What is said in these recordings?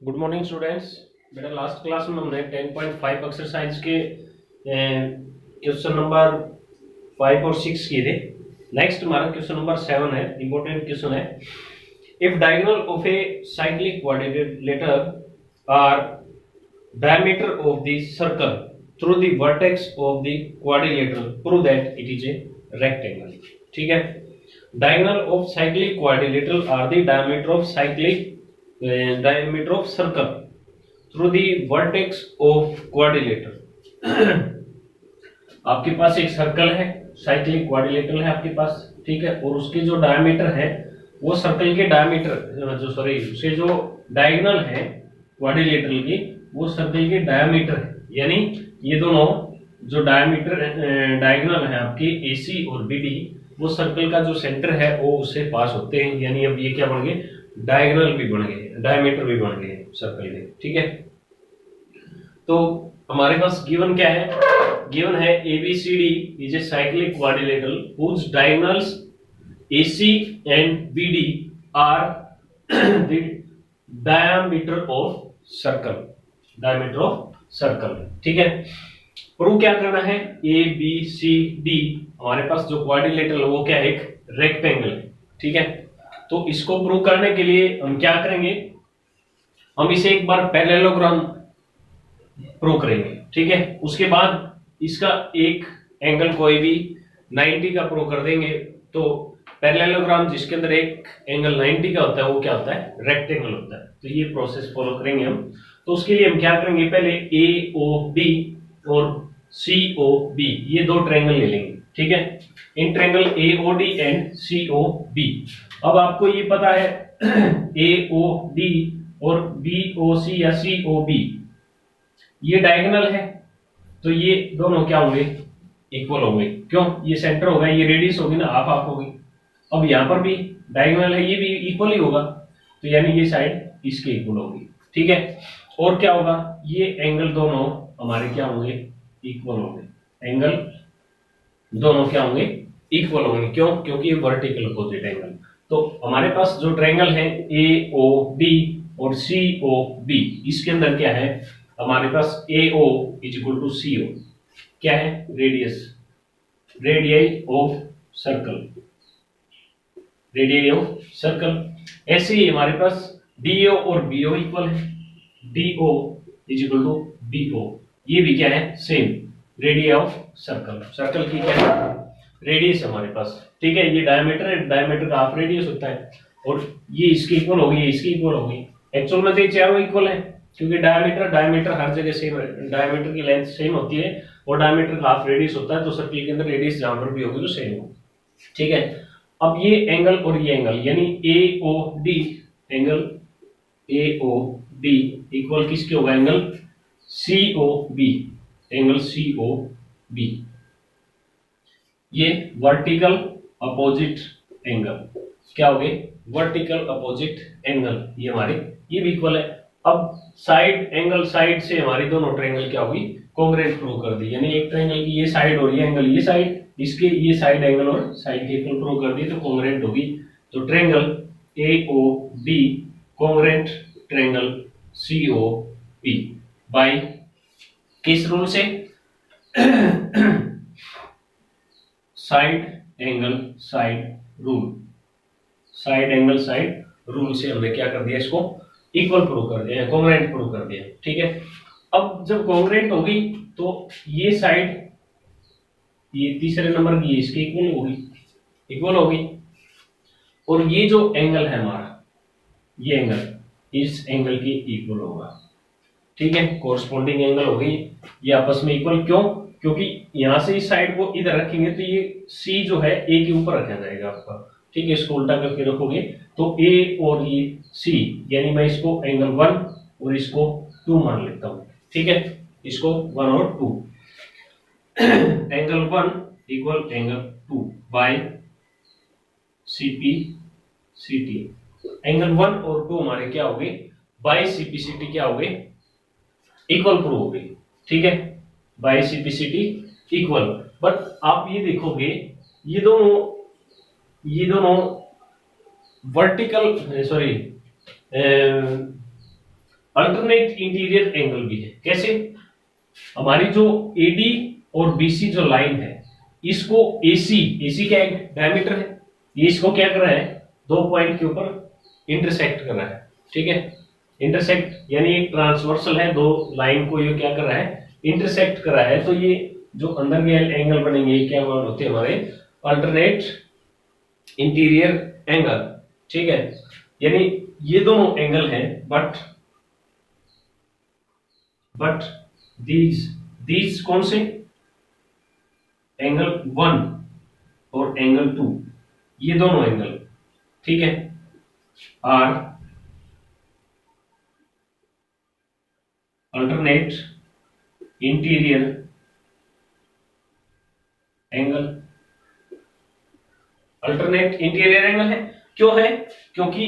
Good morning students. बेटा last class में हमने 10.5 एक्सरसाइज के क्वेश्चन नंबर 5 और 6 किए थे। नेक्स्ट हमारा क्वेश्चन नंबर 7 है, इंपॉर्टेंट क्वेश्चन है। If diagonal of a cyclic quadrilateral are diameter of the circle through the vertex of the quadrilateral, prove that it is a rectangle। ठीक है, diagonal of cyclic quadrilateral are the diameter of circle through the vertex of quadrilateral। आपके पास एक circle है, cyclic quadrilateral है आपके पास, ठीक है, और उसकी जो डायमीटर है वो सर्कल के डायमीटर उसके जो डायगोनल है क्वाड्रिलेटरल की वो सर्कल के डायमीटर है। यानी ये दोनों जो डायगोनल है आपकी AC और BD वो सर्कल का जो सेंटर है वो उससे पास होते हैं। यानी अब ये क्या बन गए, डायगोनल भी बन गए, डायमीटर भी बन गए सर्कल के। ठीक है, तो हमारे पास गिवन क्या है, गिवन है ABCD is a cyclic quadrilateral whose diagonals AC and BD are the diameter of circle, diameter of circle. ठीक है, प्रूव क्या करना है, ABCD हमारे पास जो क्वाड्रिलेटरल वो क्या है, एक रेक्टेंगल है। ठीक है, तो इसको प्रूव करने के लिए हम क्या करेंगे, हम इसे एक बार पैरेललोग्राम प्रूव करेंगे। ठीक है, उसके बाद इसका एक एंगल कोई भी 90 का प्रूव कर देंगे। तो पैरेललोग्राम जिसके अंदर एक एंगल 90 का होता है वो क्या होता है, रेक्टेंगल होता है। तो ये प्रोसेस फॉलो करेंगे हम। तो उसके लिए हम क्या करेंगे, पहले AOB और COB ये दो ट्रायंगल ले लेंगे। ठीक है, in triangle AOD and COB। अब आपको ये पता है AOD और BOC या COB ये डायगोनल है, तो ये दोनों क्या होंगे, इक्वल होंगे। क्यों, ये सेंटर होगा, ये रेडियस होगी ना, हाफ हाफ होगी। अब यहाँ पर भी डायगोनल है, ये भी इक्वल ही होगा, तो यानी ये साइड इसके इक्वल होगी। ठीक है, और क्या होगा, ये एंगल दोनों हमारे क्या होंगे, इक्वल होंगे। एंगल दोनों क्या होंगे, इक्वल होंगे। क्यों, क्योंकि ये वर्टिकल अपोजिट एंगल। तो हमारे पास जो ट्रायंगल है AOB और COB इसके अंदर क्या है, हमारे पास AO is equal to CO क्या है, radius, radius of circle, radius of circle. ऐसे ही हमारे पास DO और BO इक्वल है, DO is equal to BO, ये भी क्या है, same radius of circle. Circle की क्या है, रेडियस हमारे पास। ठीक है, ये डायमीटर है, डायमीटर का हाफ रेडियस होता है, और ये इसकी इक्वल होगी, ये इसकी इक्वल होगी। एक्चुअल में तो ये चारों इक्वल है, क्योंकि डायमीटर हर जगह सेम है, डायमीटर की लेंथ सेम होती है और डायमीटर का हाफ रेडियस होता है, तो सर्कल के अंदर रेडियस जहां पर भी होगी तो सेम होगी। ठीक है, अब ये एंगल और ये एंगल यानी AOD एंगल AOD इक्वल किसके होगा, एंगल COB, एंगल COB, ये वर्टिकल अपोजिट एंगल क्या हो गए, वर्टिकल अपोजिट एंगल, ये हमारे ये भी इक्वल है। अब साइड एंगल साइड से हमारी दोनों ट्रायंगल क्या होगी, कोंग्रुएंट प्रूव कर दी। यानी एक ट्रायंगल की ये साइड और ये एंगल ये साइड, इसके ये साइड एंगल और साइड के इक्वल प्रूव कर दी तो कोंग्रुएंट होगी। तो triangle AOB congruent triangle COB by किस रूल से, side angle side rule, side angle side rule से हमने क्या कर दिया, इसको इक्वल प्रूव कर दिया, कोंग्रुएंट प्रूव कर दिया। ठीक है, अब जब कोंग्रुएंट होगी तो ये साइड ये तीसरे नंबर की इसके इक्वल होगी, इक्वल होगी, और ये जो एंगल है हमारा, ये एंगल इस एंगल के इक्वल होगा। ठीक है, कोरस्पोंडिंग एंगल होगी, ये आपस में इक्वल। क्यों, क्योंकि यहां से इस साइड को इधर रखेंगे तो ये C जो है A के ऊपर रखा जाएगा आपका। ठीक है, इसको उल्टा करके रखोगे तो A और ये C, यानी मैं इसको एंगल 1 और इसको 2 मान लेता हूं। ठीक है, इसको 1 और 2, angle 1 equal angle 2 by CPCT। Angle 1 और 2 हमारे क्या हो गए, बाय CPCT क्या हो गए, इक्वल प्रूव हो गई। ठीक है, बाय CPCT इक्वल। बट आप ये देखोगे ये दोनों वर्टिकल अल्टरनेट इंटीरियर एंगल भी है। कैसे? हमारी जो एडी और बीसी जो लाइन है, इसको एसी क्या डायमीटर है, ये इसको क्या कर रहा है, दो पॉइंट के ऊपर इंटरसेक्ट कर रहा है। ठीक है, इंटरसेक्ट यानी एक ट्रांसवर्सल है, दो लाइन को ये क्या कर रहा है, इंटरसेक्ट कर रहा है। तो ये जो अंदर के एंगल बनेंगे ये क्या होते हैं हमारे अल्टरनेट इंटीरियर एंगल। ठीक है, यानी ये दोनों एंगल हैं, बट दीज कौन से, एंगल 1 और एंगल 2, ये दोनों एंगल, ठीक है, are alternate interior angle. Alternate interior angle है, क्यों है? क्योंकि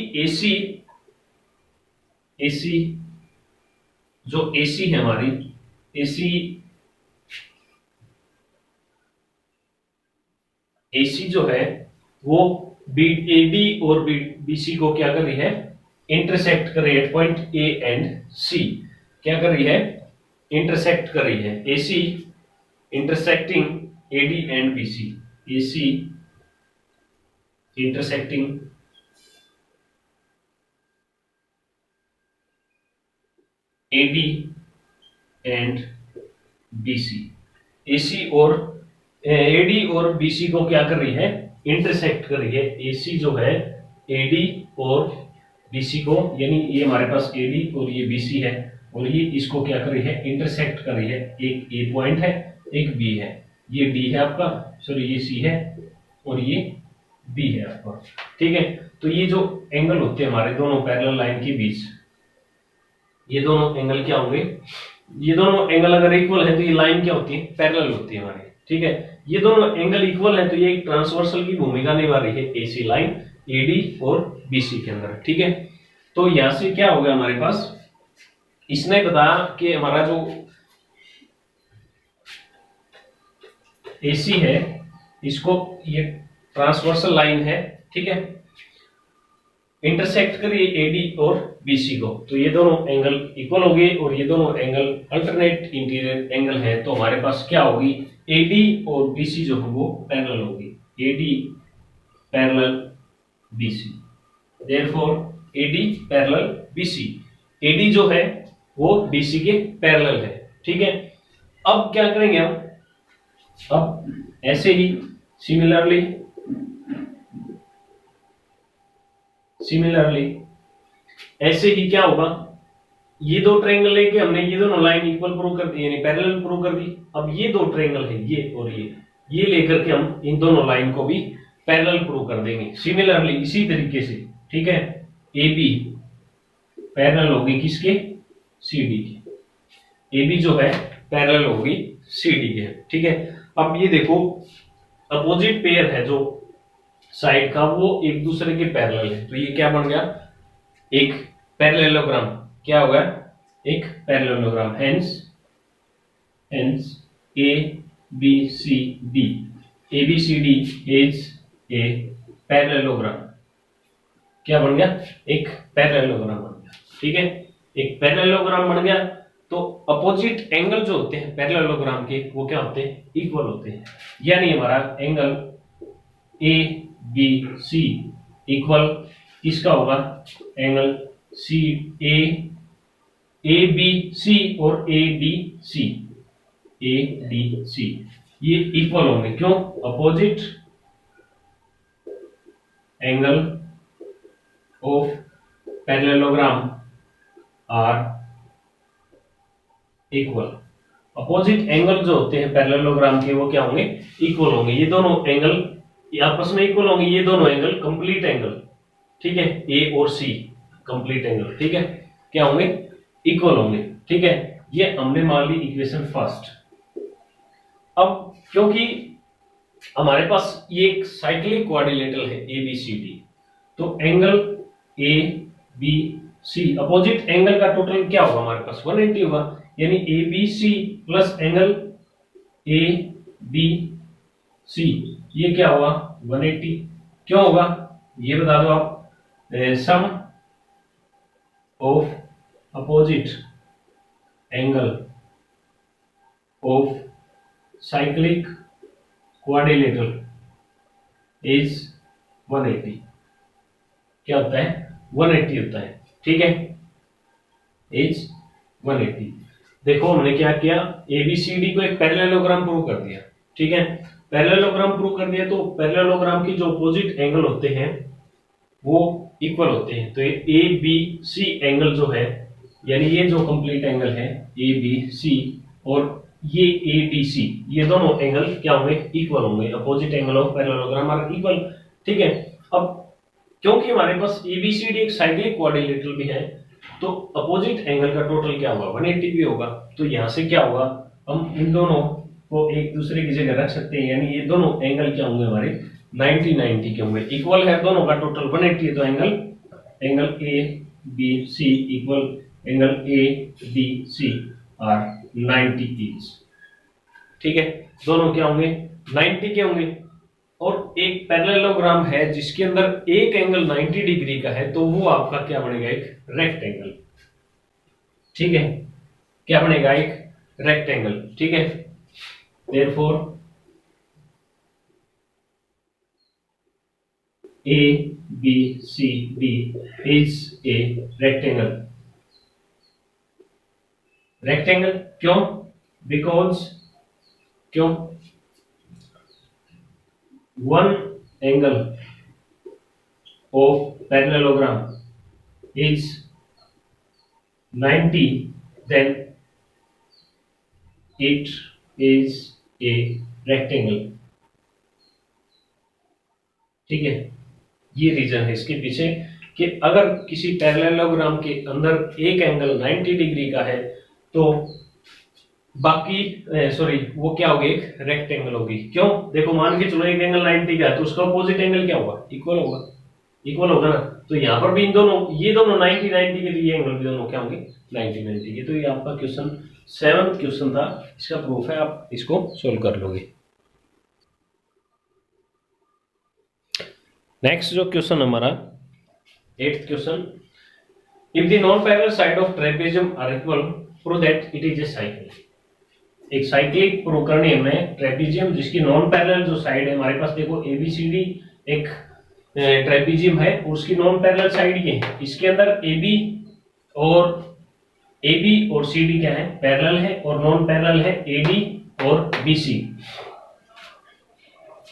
एसी जो एसी है हमारी, एसी जो है वो एडी और बीसी को क्या कर रही है, इंटरसेक्ट कर रही है, पॉइंट ए एंड सी क्या कर रही है, इंटरसेक्ट कर रही है। AC intersecting AD and BC, AC intersecting AD and BC, AC और एडी और बीसी को क्या कर रही है, इंटरसेक्ट कर रही है। एसी जो है एडी और बीसी को, यानी ये हमारे पास एडी और ये बीसी है, और ये इसको क्या कर रही है, इंटरसेक्ट कर रही है। एक ए पॉइंट है, एक बी है, ये डी है आपका, सॉरी ये सी है और ये बी है आपका। ठीक है, तो ये जो एंगल होते हैं हमारे दोनों पैरेलल लाइन के बीच, ये दोनों एंगल क्या होंगे, ये दोनों एंगल अगर इक्वल है तो ये लाइन क्या होती है, पैरेलल होती है हमारी। ठीक है, ये दोनों एंगल इक्वल है तो ये एक ट्रांसवर्सल की भूमिका निभा रही है एसी लाइन एडी और बीसी के अंदर। ठीक है, तो यहां से क्या हो गया हमारे पास, इसने बताया कि हमारा जो एसी है इसको, ये ट्रांसवर्सल लाइन है, ठीक है, इंटरसेक्ट करिए एडी और बीसी को, तो ये दोनों एंगल इक्वल हो गए और ये दोनों एंगल अल्टरनेट इंटीरियर एंगल है। तो हमारे पास क्या होगी, एडी और बीसी जो है वो पैरेलल होगी, AD parallel BC, therefore AD parallel BC, AD जो है वो बीसी के पैरेलल है। ठीक है, अब क्या करेंगे हम, अब ऐसे ही सिमिलरली ऐसे ही क्या होगा, ये दो ट्रायंगल लेके हमने ये दोनों लाइन इक्वल प्रूव कर दी, यानी पैरेलल प्रूव कर दी। अब ये दो ट्रायंगल है, ये और ये लेकर के हम इन दोनों लाइन को भी पैरेलल प्रूव कर देंगे सिमिलरली इसी तरीके से। ठीक है, ए बी पैरेलल होगी किसके, सी डी के, ए बी जो है पैरेलल होगी सी डी के। ठीक है, अब ये देखो अपोजिट पेयर है जो साइड का, वो एक दूसरे के पैरेलल है, तो ये क्या बन गया, एक पैरेललोग्राम, क्या होगा, एक parallelogram. Hence A B C D, A B C D is a parallelogram, क्या बन गया, एक पैरेललोग्राम बन गया। ठीक है, एक पैरेललोग्राम बन गया, तो अपोजिट एंगल जो होते हैं पैरेललोग्राम के वो क्या होते हैं, इक्वल होते हैं, यानी हमारा angle A B C equal किसका होगा, एंगल सी ए बी सी और ए डी सी, ये इक्वल होंगे, क्यों, opposite angle of parallelogram are equal. Opposite angle जो होते हैं पैरेललोग्राम के वो क्या होंगे, इक्वल होंगे, ये दोनों एंगल आपस में इक्वल होंगे, ये दोनों एंगल कंप्लीट एंगल, ठीक है, ए और सी कंप्लीट एंगल, ठीक है, क्या होंगे, इक्वल होंगे। ठीक है, ये हमने मान ली इक्वेशन फर्स्ट। अब क्योंकि हमारे पास ये एक साइक्लिक क्वाड्रिलेटरल है ए बी सी डी, तो angle A B C opposite angle का टोटल क्या होगा हमारे पास, 180 होगा, यानी A B C plus angle A B C, ये क्या होगा 180, क्यों होगा ये बता दो आप, sum of opposite angle of cyclic quadrilateral is 180। क्या होता है? 180 होता है, ठीक है, इज 180। देखो हमने क्या किया, एबीसीडी को एक पैरेललोग्राम प्रूव कर दिया, ठीक है, पैरेललोग्राम प्रूव कर दिया, तो पैरेललोग्राम की जो अपोजिट एंगल होते हैं वो इक्वल होते हैं। तो ये ए बी सी एंगल जो है, यानी ये जो कंप्लीट एंगल है ए बी सी और ये ए बी सी, ये दोनों एंगल क्या होंगे? इक्वल होंगे। Opposite angle of parallelogram are equal, ठीक है। अब क्योंकि हमारे पास एबीसीडी एक साइक्लिक क्वाड्रिलेटरल भी है, तो अपोजिट एंगल का टोटल क्या होगा? 180 भी होगा। तो यहां से क्या होगा, हम इन दोनों को एक दूसरे की जगह रख सकते हैं, यानी ये दोनों एंगल क्या होंगे हमारे? 90 के होंगे। इक्वल है दोनों का टोटल 180 है, तो angle A B C equal angle A B C are 90 each, ठीक है। दोनों क्या होंगे? 90 के होंगे। और एक पैरेललोग्राम है जिसके अंदर एक एंगल 90 डिग्री का है, तो वो आपका क्या बनेगा? एक रेक्टेंगल, ठीक है। क्या बनेगा? एक रेक्टेंगल, ठीक है। Therefore A B C D is a rectangle. Rectangle क्यों? बिकॉज क्यों? one angle of parallelogram is 90, then it is a rectangle, ठीक है। ये रीजन है इसके पीछे कि अगर किसी पैरेललोग्राम के अंदर एक एंगल 90 डिग्री का है तो बाकी सॉरी वो क्या होगी? एक रेक्टेंगल होगी। क्यों? देखो मान के चलो एक एंगल 90 का है, तो उसका अपोजिट एंगल क्या होगा? इक्वल होगा, इक्वल होगा ना। तो यहाँ पर भी इन दोनों, ये दोनों 90 के लिए एंगल भी दोनों क्या होंगे? 90 के। तो ये आपका क्वेश्चन 7th क्वेश्चन था, इसका प्रूफ है, आप इसको सोल्व कर लोगे। नेक्स्ट जो क्वेश्चन हमारा 8th question, if the non parallel side of trapezium are equal prove that it is a cycle. एक साइक्लिक प्रूव करनी है हमें ट्रेपेजियम जिसकी नॉन पैरेलल जो साइड है हमारे पास, देखो एबीसीडी एक ट्रेपेजियम है और उसकी नॉन पैरेलल साइड ये है, इसके अंदर एबी और सीडी क्या है? पैरेलल है, और नॉन पैरेलल है एडी और BC,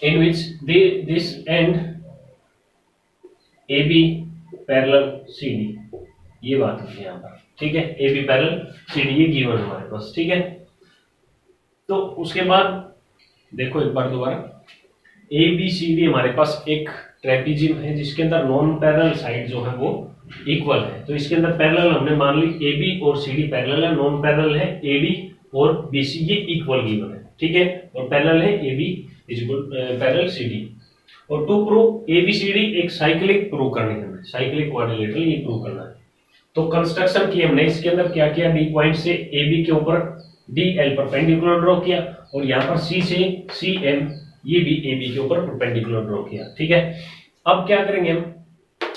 in which this and AB parallel CD, ये बात है यहाँ पर, ठीक है। एबी पैरेलल सीडी ये गिवन है हमारे पास, ठीक है। तो उसके बाद देखो एक बार दोबारा, ए बी सी डी हमारे पास एक ट्रेपेजियम है जिसके अंदर नॉन पैरेलल साइड जो है वो इक्वल है। तो इसके अंदर पैरेलल हमने मान ली ए बी और सी डी पैरेलल है, नॉन पैरेलल है ए डी और बी सी, ये इक्वल गिवन है, ठीक है। और पैरेलल है A B is equal parallel C D. और to prove A B C D एक साइक्लिक प्रूव करनी है, साइक्लिक क्वाड्रिलेटरल ये प्रूव करना है। तो कंस्ट्रक्शन की हमने इसके अंदर क्या किया? डी पॉइंट से ए बी के ऊपर डी एल परपेंडिकुलर ड्रॉ किया, और यहाँ पर सी से सी एम ये भी ए बी के ऊपर परपेंडिकुलर ड्रॉ किया, ठीक है। अब क्या करेंगे हम?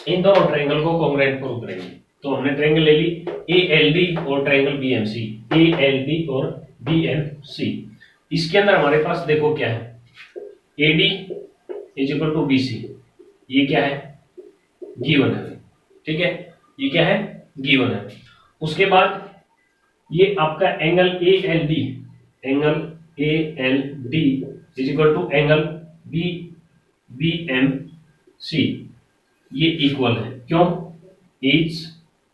इन दोनों ट्रायंगल को कॉन्ग्रुएंट प्रूव करेंगे। तो हमने ट्रायंगल ले ली ए एल डी और triangle B M C, A L D और बी एम सी। इसके अंदर हमारे पास देखो क्या है? A D is equal to B C, ये क्या है? गिवन है, ठीक है, ये क्या है? गिवन है। उसके बाद ये आपका angle A L D, angle A L D is equal to angle B B M C, ये इक्वल है। क्यों? इज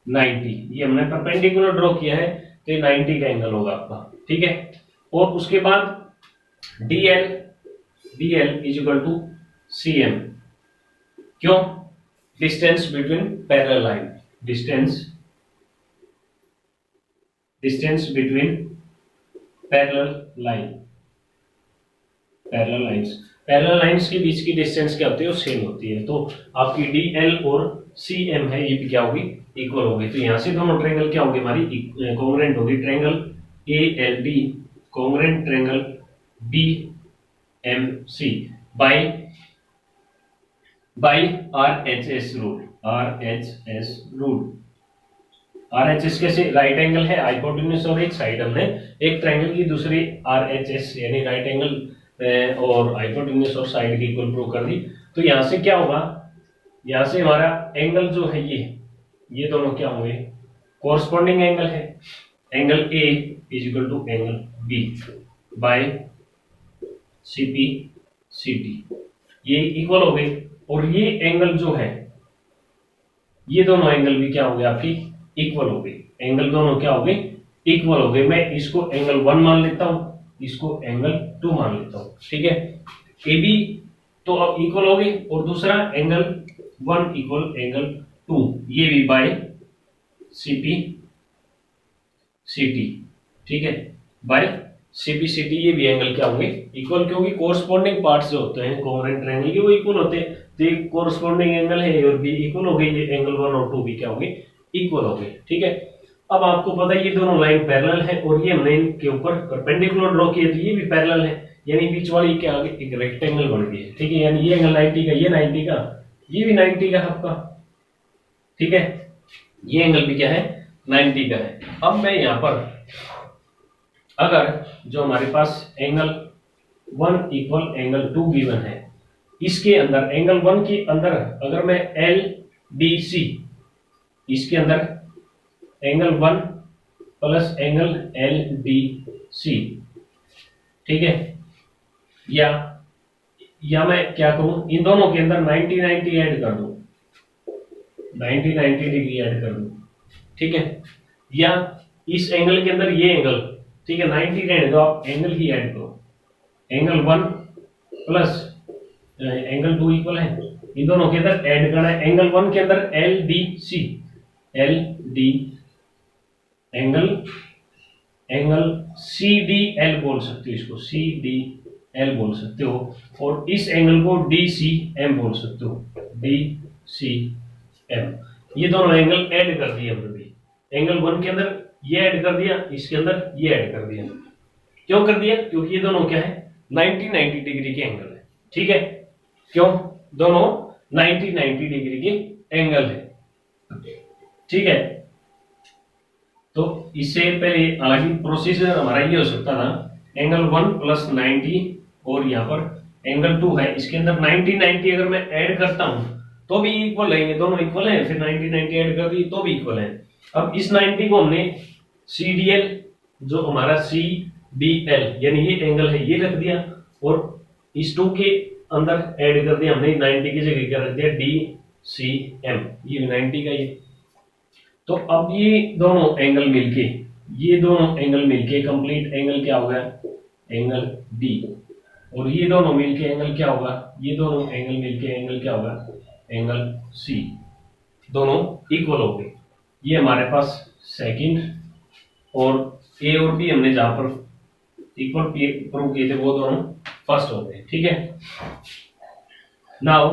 90, ये हमने परपेंडिकुलर ड्रॉ किया है, तो ये 90 का एंगल होगा आपका, ठीक है। और उसके बाद D L is equal to C M. क्यों? Distance between parallel line, distance between parallel lines के बीच की डिस्टेंस क्या होती है? वो सेम होती है। तो आपकी डी एल और सी एम है, ये भी क्या होगी? इक्वल होगी। तो यहां से दोनों ट्रायंगल क्या होगी हमारी? कॉन्ग्रुएंट होगी। Triangle A L D congruent triangle B M C by R H S rule, RHS कैसे, राइट एंगल है, हाइपोटेन्यूज और एक साइड हमने एक ट्रायंगल की दूसरी RHS यानी राइट एंगल और हाइपोटेन्यूज और साइड की इक्वल प्रूव कर दी। तो यहां से क्या होगा, यहां से हमारा एंगल जो है ये दोनों क्या होंगे, कोरस्पॉन्डिंग एंगल है। Angle A is equal to angle B by CP CT, ये इक्वल हो गए। और ये एंगल जो है, ये दोनों एंगल भी क्या हो गए आपकी इक्वल हो गए, एंगल दोनों क्या हो गए इक्वल हो गए। मैं इसको एंगल 1 मान लेता हूं, इसको एंगल 2 मान लेता हूं, ठीक है। AB तो अब इक्वल हो गए और दूसरा एंगल 1 इक्वल एंगल 2, ये भी बाय CP CT, ठीक है, बाय CP CT, ये भी एंगल क्या होंगे इक्वल, क्योंकि कोरस्पॉन्डिंग पार्ट्स जो होते हैं कोवेलेंट ट्रायंगल के वो इक्वल होते हैं। तो ये कोरस्पॉन्डिंग एंगल है और भी इक्वल हो गए, ये एंगल 1 और 2 भी क्या हो गए इक्वल हो गए, ठीक है। अब आपको पता है ये दोनों लाइन पैरेलल है और ये हमने इनके ऊपर परपेंडिकुलर ड्रॉ किए, तो ये भी पैरेलल है, यानी बीच वाली क्या आगे एक रेक्टेंगल बन गई है, ठीक है। यानी ये एंगल 90 का, ये 90 का, ये भी 90 का आपका, ठीक है, ये एंगल भी क्या है 90 का है। अब मैं यहां पर अगर जो हमारे पास एंगल 1 इक्वल एंगल 2 गिवन है, इसके अंदर एंगल 1 के अंदर अगर मैं LDC, इसके अंदर एंगल 1 प्लस एंगल LDC, ठीक है, या मैं क्या करूं इन दोनों के अंदर 90 90 ऐड कर दूं, 90 90 डिग्री ऐड कर दूं, ठीक है, या इस एंगल के अंदर ये एंगल, ठीक है, 90 रहने दो, आप एंगल ही ऐड करो, एंगल 1 प्लस एंगल 2 इक्वल है, इन दोनों के अंदर ऐड करना है। एंगल 1 के अंदर LDC, LD एंगल CDL बोल सकते हो, इसको CDL बोल सकते हो, और इस एंगल को DCM बोल सकते हो, DCM। ये दोनों एंगल ऐड कर दिए हमने भी, एंगल 1 के अंदर ये ऐड कर दिया, इसके अंदर ये ऐड कर दिया। क्यों कर दिया, क्योंकि ये दोनों क्या है 90 90 डिग्री के एंगल है, ठीक है, क्यों दोनों 90 90 डिग्री के एंगल है, ठीक है। तो इससे पहले हालांकि प्रोसीजर हमारा ये हो सकता था एंगल 1 प्लस 90 और यहाँ पर एंगल 2 है, इसके अंदर 90 90 अगर मैं ऐड करता हूं तो भी इक्वल रहेंगे, दोनों इक्वल है, फिर 90 90 ऐड कर दी तो भी इक्वल है। अब इस 90 को हमने CDL जो हमारा CDL यानी ये एंगल है ये रख दिया, और इस 2 के अंदर ऐड कर दिया हमने 90 की जगह क्या रख दिया DCM, ये 90 का ये। तो अब ये दोनों एंगल मिलके कंप्लीट एंगल क्या होगा एंगल D, और ये दोनों मिलके एंगल क्या होगा, ये दोनों एंगल मिलके एंगल क्या होगा एंगल C, दोनों इक्वल हो गए। ये हमारे पास सेकंड, और A और B हमने जहां पर इक्वल प्रूव किए थे वो दोनों फर्स्ट हो गए, ठीक है। Now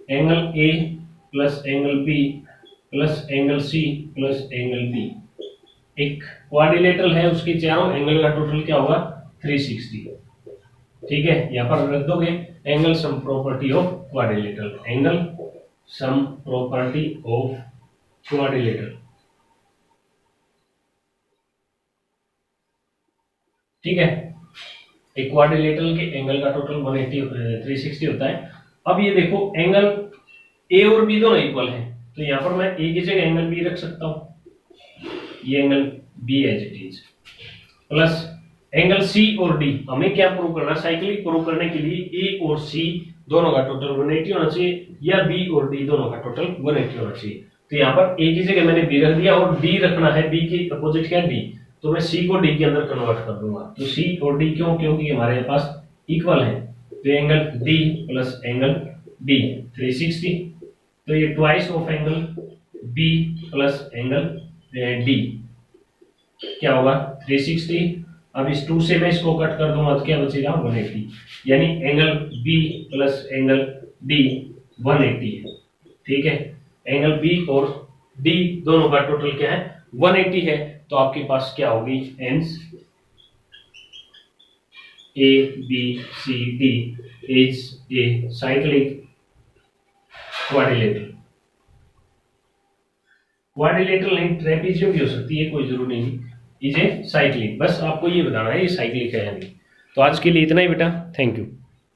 angle A plus angle B plus angle C plus angle B एक क्वाड्रिलेटरल है, उसके चारों एंगल का टोटल क्या होगा 360, ठीक है। यहां पर रख दोगे angle sum property of quadrilateral, angle sum property of quadrilateral, ठीक है। एक क्वाड्रिलेटरल के एंगल का टोटल 360 होता है। अब ये देखो एंगल A और B दोनों इक्वल है, तो यहां पर मैं A की जगह एंगल B रख सकता हूं, ये angle B as it is, plus angle C और D, हमें क्या प्रूव करना, साइक्लिक प्रूव करने के लिए A और C दोनों का टोटल 180 होना चाहिए, या B और D दोनों का टोटल 180 होना चाहिए। तो यहाँ पर A की जगह मैंने B रख दिया और D रखना है, B के अपोजिट क्या D, तो मैं C को D के अंदर कन्वर्ट कर दूंगा। तो C और D क्यों, क्योंकि हमारे पास इक्वल है, तो angle D plus angle D 360, तो ये twice of angle B plus angle D क्या होगा 360। अब इस 2 से मैं इसको कट कर दूंगा तो क्या बचेगा 180, यानी angle B plus angle D 180 है, ठीक है। एंगल B और D दोनों का टोटल क्या है 180 है, तो आपके पास क्या होगी एंस A B C D is a cyclic quadrilateral, quadrilateral नहीं, ट्रेपीजियम भी हो सकती है, कोई जरूरी नहीं, इज ए साइक्लिक। बस आपको ये बताना है ये साइक्लिक है या नहीं। तो आज के लिए इतना ही बेटा, थैंक यू।